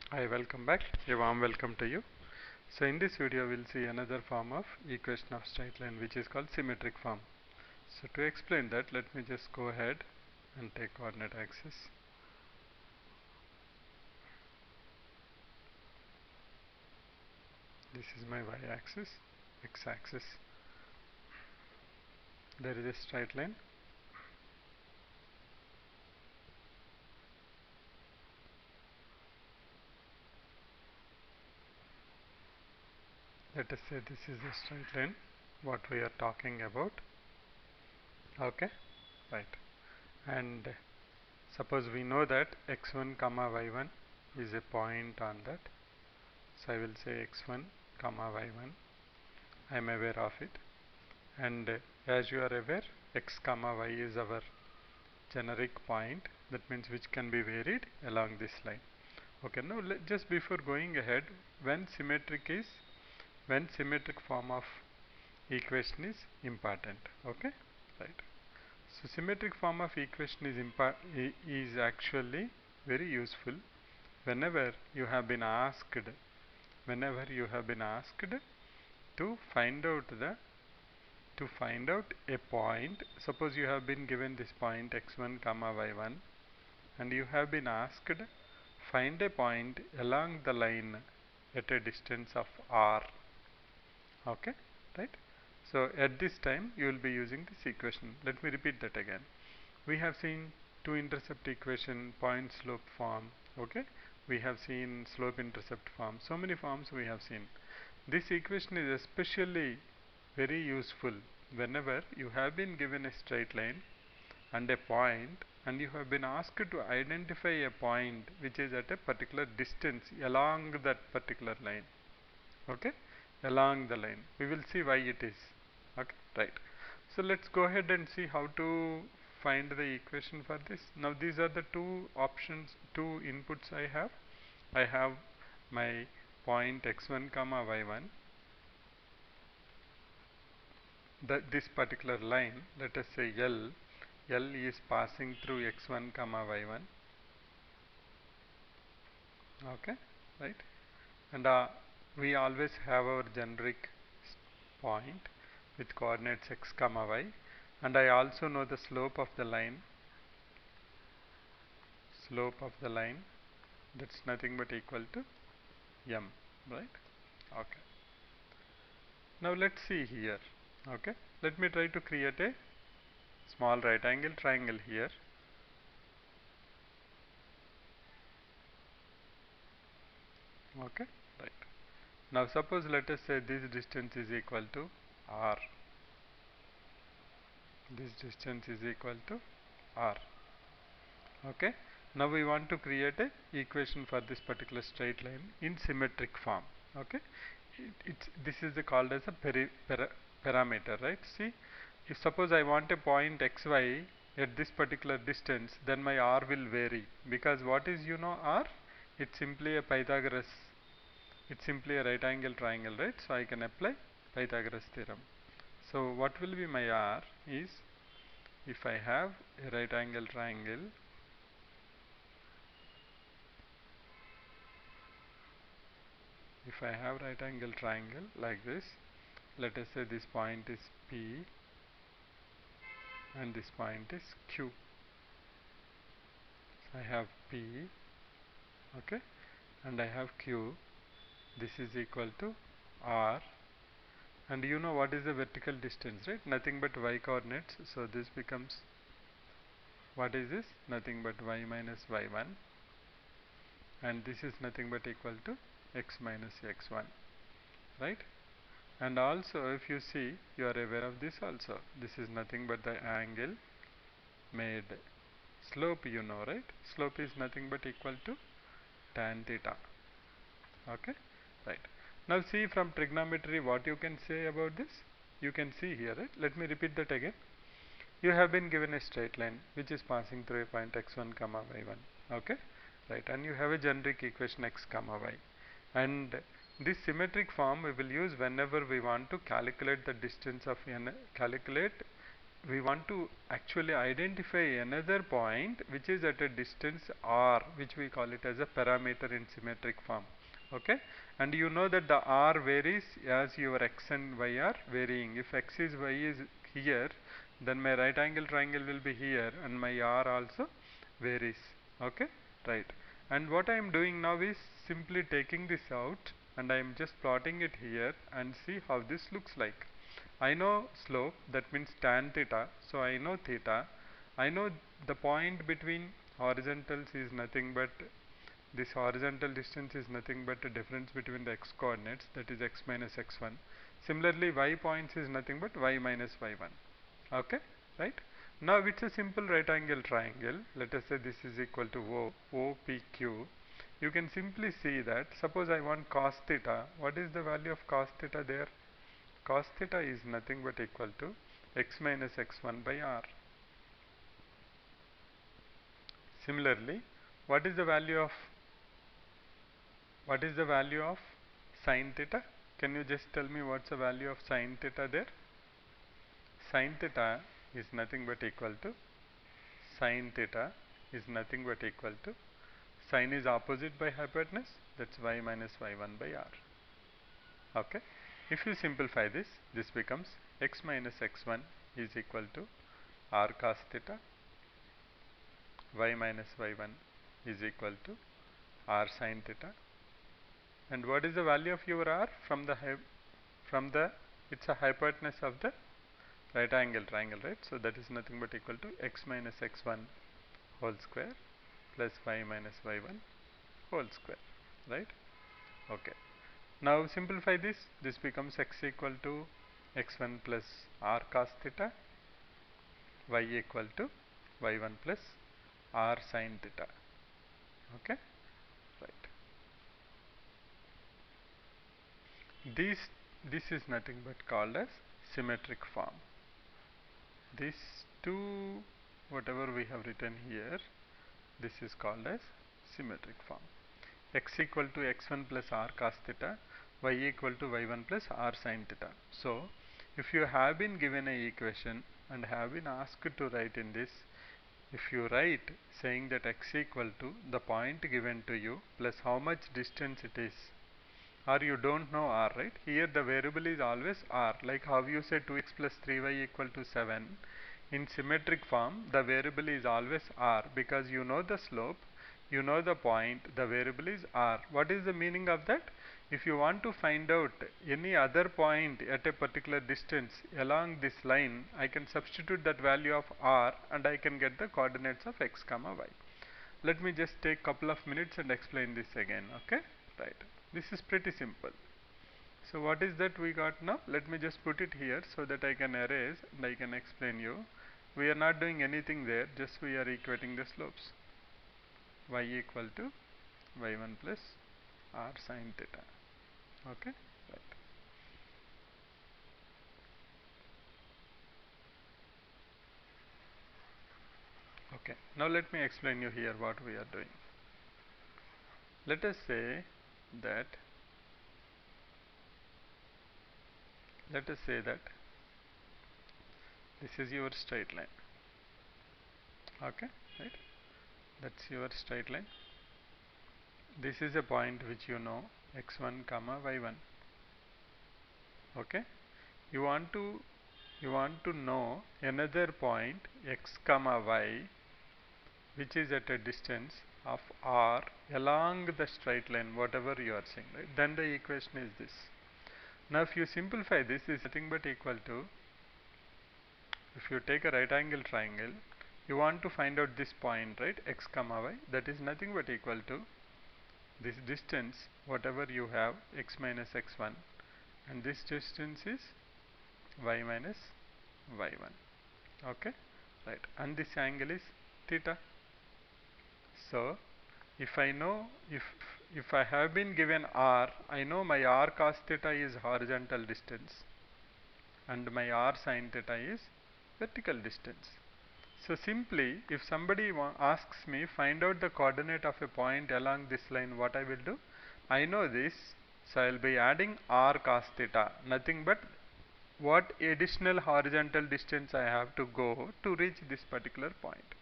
Hi, welcome back. A warm welcome to you. So in this video we'll see another form of equation of straight line which is called symmetric form. So to explain that, let me just go ahead and take coordinate axis. This is my y-axis, x-axis. There is a straight line. Let us say this is the straight line what we are talking about. Okay, right. And suppose we know that x1 comma y1 is a point on that. So I will say x1 comma y1. I am aware of it. And as you are aware, x comma y is our generic point, that means which can be varied along this line. Okay, now just before going ahead, when symmetric form of equation is important. Okay, right. So symmetric form of equation is actually very useful whenever you have been asked to find out a point. Suppose you have been given this point x1 comma y1 and you have been asked find a point along the line at a distance of r. Okay, right. So at this time you will be using this equation. Let me repeat that again. We have seen two intercept equation, point slope form. Okay, we have seen slope intercept form. So many forms we have seen. This equation is especially very useful whenever you have been given a straight line and a point and you have been asked to identify a point which is at a particular distance along that particular line. Okay, along the line. We will see why it is. Okay, right. So let's go ahead and see how to find the equation for this. Now these are the two options, two inputs I have. I have my point x1 comma y1. This particular line, let us say L is passing through x1 comma y1. Okay, right. And we always have our generic point with coordinates x comma y, and I also know the slope of the line. That's nothing but equal to m, right? Okay. Now let's see here. Okay, let me try to create a small right angle triangle here. Okay, right. Now suppose let us say this distance is equal to r. This distance is equal to r. Okay. Now we want to create a equation for this particular straight line in symmetric form. Okay. This is called as a parameter, right? See, if suppose I want a point xy at this particular distance, then my r will vary, because what is r? It's simply a Pythagoras. It's simply a right angle triangle, right? So I can apply Pythagoras theorem. So what will be my r is, if I have a right angle triangle, like this, let us say this point is P and this point is Q. I have P, okay, and I have Q. This is equal to R, and you know what is the vertical distance, right? Nothing but y coordinates. So this becomes, what is this? Nothing but y minus y1, and this is nothing but equal to x minus x1, right? And also if you see, you are aware of this also. This is nothing but the angle made. Slope you know, right? Slope is nothing but equal to tan theta. Okay, right. Now see, from trigonometry what you can say about this? You can see here, right? Let me repeat that again. You have been given a straight line which is passing through a point x1 comma y1. Okay, right. And you have a generic equation x comma y. And this symmetric form we will use whenever we want to calculate the distance of calculate we want to actually identify another point which is at a distance r, which we call it as a parameter in symmetric form. Okay, and you know that the r varies as your x and y are varying. If x is y is here, then my right angle triangle will be here and my r also varies. Okay, right. And what I am doing now is simply taking this out and I am just plotting it here and see how this looks like. I know slope, that means tan theta, so I know theta. I know the point between horizontals is nothing but this horizontal distance is nothing but the difference between the x coordinates, that is x minus x1. Similarly, y points is nothing but y minus y1. Okay, right? Now it's a simple right angle triangle. Let us say this is equal to OPQ. You can simply see that, suppose I want cos theta. What is the value of cos theta there? Cos theta is nothing but equal to x minus x1 by r. Similarly, what is the value of sin theta? Can you just tell me what's the value of sin theta there? Sin theta is nothing but equal to sin theta is nothing but equal to sin is opposite by hypotenuse, that's y minus y1 by r. Okay. If you simplify this, this becomes x minus x1 is equal to r cos theta, y minus y1 is equal to r sin theta. And what is the value of your r? From the it's a hypotenuse of the right angle triangle, right? So that is nothing but equal to x minus x1 whole square plus y minus y1 whole square, right? Okay. Now simplify this. This becomes x equal to x1 plus r cos theta, y equal to y1 plus r sin theta. Okay, right. This is nothing but called as symmetric form. These two, whatever we have written here, this is called as symmetric form. X equal to x1 plus r cos theta, y equal to y1 plus r sin theta. So, if you have been given a equation and have been asked to write in this, if you write saying that x equal to the point given to you plus how much distance it is, or you don't know r, right? Here the variable is always r, like how you say 2x plus 3y equal to 7. In symmetric form, the variable is always r because you know the slope, you know the point, the variable is r. What is the meaning of that? If you want to find out any other point at a particular distance along this line, I can substitute that value of r and I can get the coordinates of x comma y. Let me just take couple of minutes and explain this again. Okay, right. This is pretty simple. So what is that we got now? Let me just put it here so that I can erase and I can explain you. We are not doing anything there, just we are equating the slopes. Y equal to y1 plus r sin theta. Okay, right. Okay, now let me explain you here what we are doing. Let us say that this is your straight line. Okay, right? That's your straight line. This is a point which you know x1 comma y1. Okay, you want to know another point x comma y which is at a distance of r along the straight line, whatever you are saying, right? Then the equation is this. Now if you simplify this, is nothing but equal to, if you take a right angle triangle, you want to find out this point, right, x comma y, that is nothing but equal to this distance whatever you have, x minus x1, and this distance is y minus y1. Okay, right, and this angle is theta. So if I know, if I have been given r, I know my r cos theta is horizontal distance and my r sin theta is vertical distance. So simply, if somebody asks me find out the coordinate of a point along this line, what I will do? I know this, so I will be adding r cos theta, nothing but what additional horizontal distance I have to go to reach this particular point.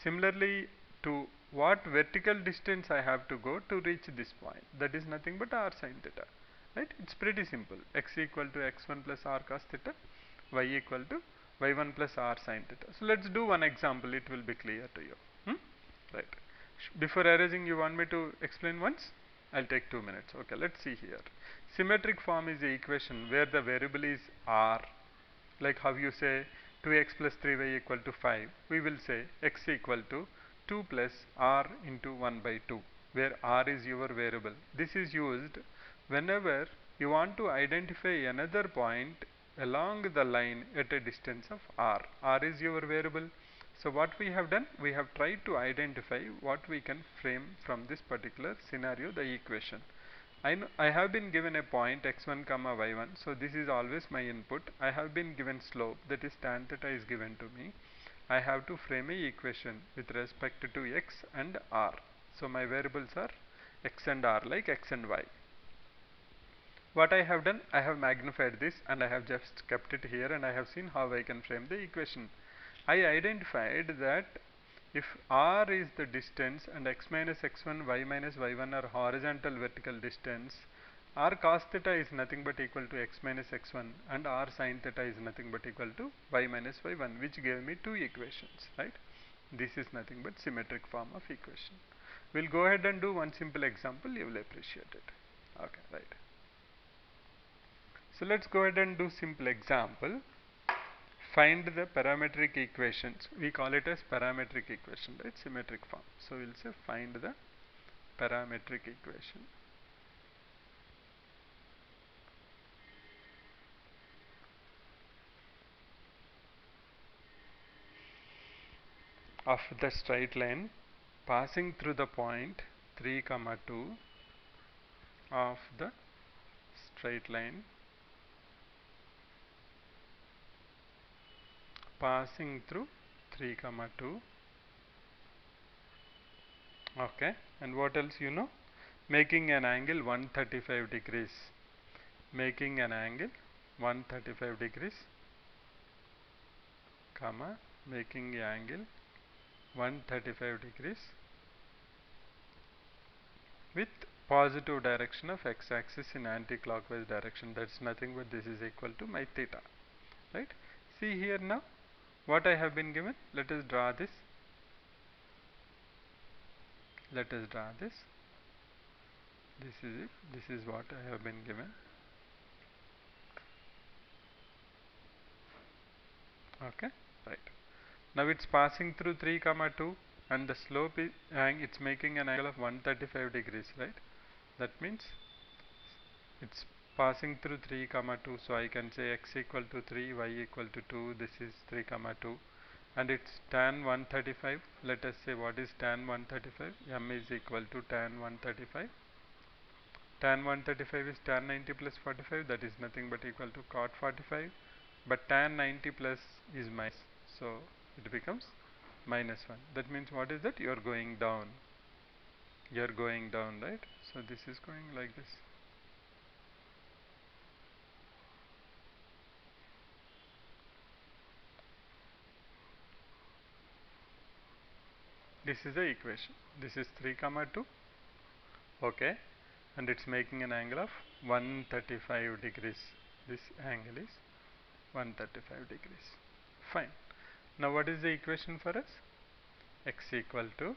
Similarly, to what vertical distance I have to go to reach this point, that is nothing but r sin theta, right? It's pretty simple. X equal to x1 plus r cos theta, y equal to y1 plus r sin theta. So let's do one example, it will be clear to you. Right. Before erasing, you want me to explain once? I'll take 2 minutes. Okay, let's see here. Symmetric form is the equation where the variable is r. Like how you say 2x plus 3y equal to 5. We will say x equal to 2 plus r into 1 by 2, where r is your variable. This is used whenever you want to identify another point along the line at a distance of r. R is your variable. So what we have done, we have tried to identify what we can frame from this particular scenario, the equation. I have been given a point x1 comma y1, so this is always my input. I have been given slope, that is tan theta is given to me. I have to frame a equation with respect to x and r. So my variables are x and r, like x and y. What I have done, I have magnified this and I have just kept it here, and I have seen how I can frame the equation. I identified that if r is the distance and x minus x1, y minus y1 are horizontal vertical distance, r cos theta is nothing but equal to x minus x1 and r sin theta is nothing but equal to y minus y1, which gave me two equations, right? This is nothing but symmetric form of equation. We'll go ahead and do one simple example, you will appreciate it. Okay, right. So let's go ahead and do simple example. Find the parametric equations. We call it as parametric equation, right? Symmetric form. So we'll say find the parametric equation of the straight line passing through the point 3 comma 2 of the straight line passing through 3 comma 2. Okay, and what else you know? Making an angle 135 degrees. Making an angle 135 degrees, comma, making the angle 135 degrees with positive direction of x-axis in anti-clockwise direction. That's nothing but this is equal to my theta, right? See here now what I have been given. Let us draw this. Let us draw this. This is it. This is what I have been given. Okay, right. Now it's passing through 3 comma 2 and the slope is it's making an angle of 135 degrees, right? That means it's passing through 3 comma 2, so I can say x equal to 3, y equal to 2, this is 3 comma 2, and it's tan 135. Let us say what is tan 135. M is equal to tan 135. Tan 135 is tan 90 plus 45, that is nothing but equal to cot 45, but tan 90 plus is minus, so it becomes minus 1. That means what is that? You are going down. You are going down, right? So this is going like this. This is the equation. This is 3 comma 2. Okay, and it's making an angle of 135 degrees. This angle is 135 degrees. Fine. Now what is the equation for us? X equal to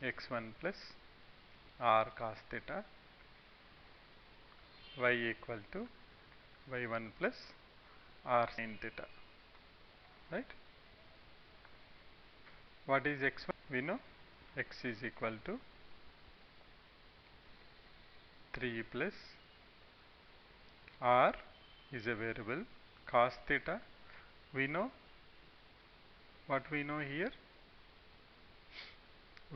x1 plus r cos theta, y equal to y1 plus r sin theta, right? What is x1? We know x is equal to 3 plus r is a variable, cos theta. We know what we know here.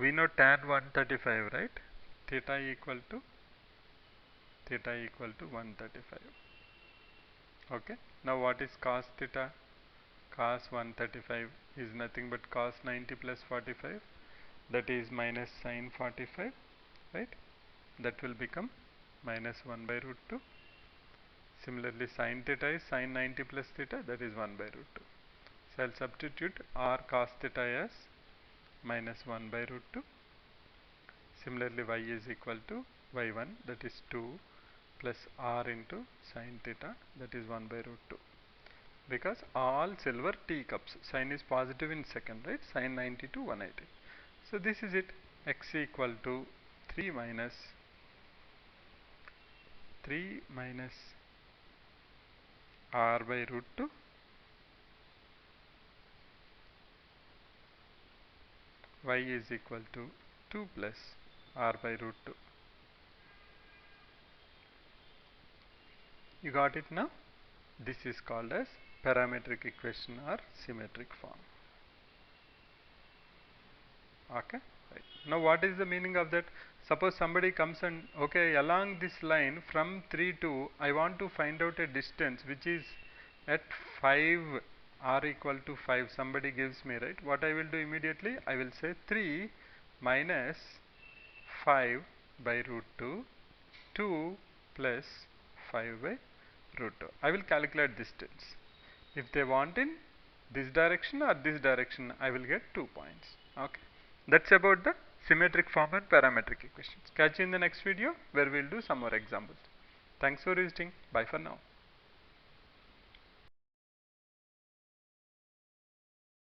We know tan 135, right? Theta equal to 135. Okay. Now what is cos theta? Cos 135 is nothing but cos 90 plus 45. That is minus sin 45, right? That will become minus 1 by root 2. Similarly, sin theta is sin 90 plus theta, that is 1 by root 2. So I'll substitute r cos theta as minus 1 by root 2. Similarly, y is equal to y1, that is 2 plus r into sin theta, that is 1 by root 2. Because all silver teacups, sign is positive in second, right? Sin 90 to 180. So this is it. X equal to 3 minus r by root 2 y is equal to 2 plus r by root 2. You got it now? This is called as parametric equation or symmetric form. Okay, right. Now what is the meaning of that? Suppose somebody comes and, okay, along this line from 3 to, I want to find out a distance which is at 5, r equal to 5, somebody gives me, right? What I will do immediately? I will say 3 minus 5 by root 2, 2 plus 5 by root 2. I will calculate distance. If they want in this direction or this direction, I will get 2 points. Okay. That's about the symmetric form and parametric equations. Catch you in the next video where we will do some more examples. Thanks for visiting. Bye for now.